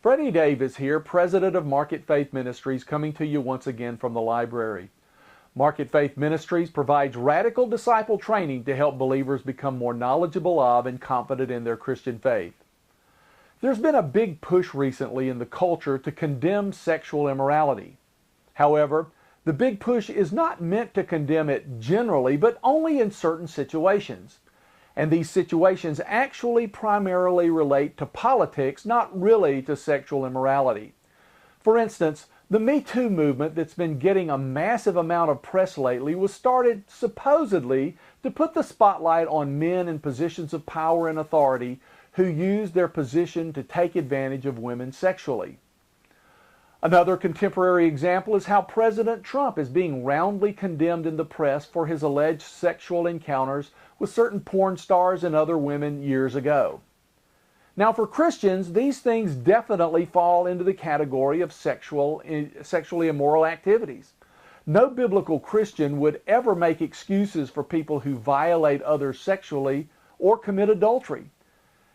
Freddy Davis here, President of Market Faith Ministries, coming to you once again from the library. Market Faith Ministries provides radical disciple training to help believers become more knowledgeable of and confident in their Christian faith. There's been a big push recently in the culture to condemn sexual immorality. However, the big push is not meant to condemn it generally, but only in certain situations. And these situations actually primarily relate to politics, not really to sexual immorality. For instance, the Me Too movement that's been getting a massive amount of press lately was started supposedly to put the spotlight on men in positions of power and authority who use their position to take advantage of women sexually. Another contemporary example is how President Trump is being roundly condemned in the press for his alleged sexual encounters with certain porn stars and other women years ago. Now, for Christians, these things definitely fall into the category of sexually immoral activities. No biblical Christian would ever make excuses for people who violate others sexually or commit adultery.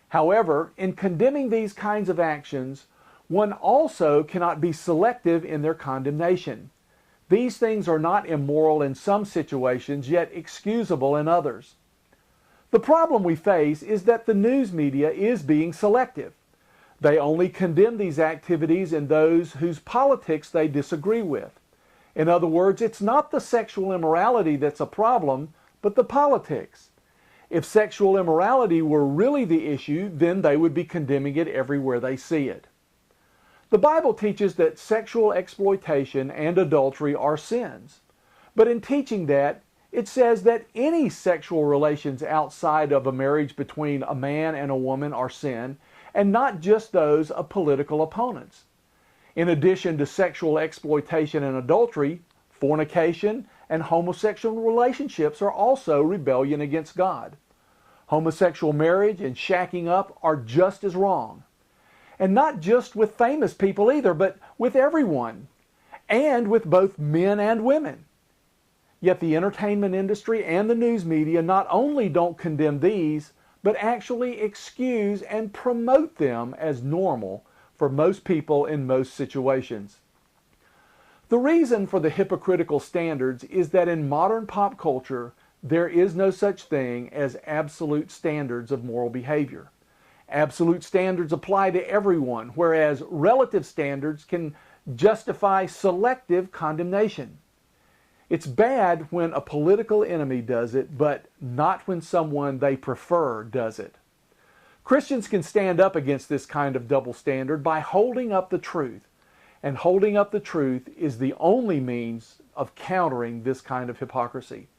However, in condemning these kinds of actions, one also cannot be selective in their condemnation. These things are not immoral in some situations, yet excusable in others. The problem we face is that the news media is being selective. They only condemn these activities in those whose politics they disagree with. In other words, it's not the sexual immorality that's a problem, but the politics. If sexual immorality were really the issue, then they would be condemning it everywhere they see it. The Bible teaches that sexual exploitation and adultery are sins. But in teaching that, it says that any sexual relations outside of a marriage between a man and a woman are sin, and not just those of political opponents. In addition to sexual exploitation and adultery, fornication and homosexual relationships are also rebellion against God. Homosexual marriage and shacking up are just as wrong. And not just with famous people either, but with everyone, and with both men and women. Yet the entertainment industry and the news media not only don't condemn these, but actually excuse and promote them as normal for most people in most situations. The reason for the hypocritical standards is that in modern pop culture, there is no such thing as absolute standards of moral behavior. Absolute standards apply to everyone, whereas relative standards can justify selective condemnation. It's bad when a political enemy does it, but not when someone they prefer does it. Christians can stand up against this kind of double standard by holding up the truth. And holding up the truth is the only means of countering this kind of hypocrisy.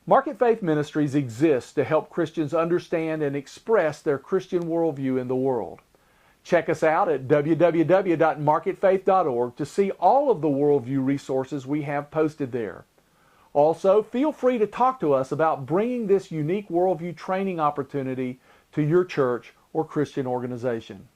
Market Faith Ministries exists to help Christians understand and express their Christian worldview in the world. Check us out at www.marketfaith.org to see all of the worldview resources we have posted there. Also, feel free to talk to us about bringing this unique worldview training opportunity to your church or Christian organization.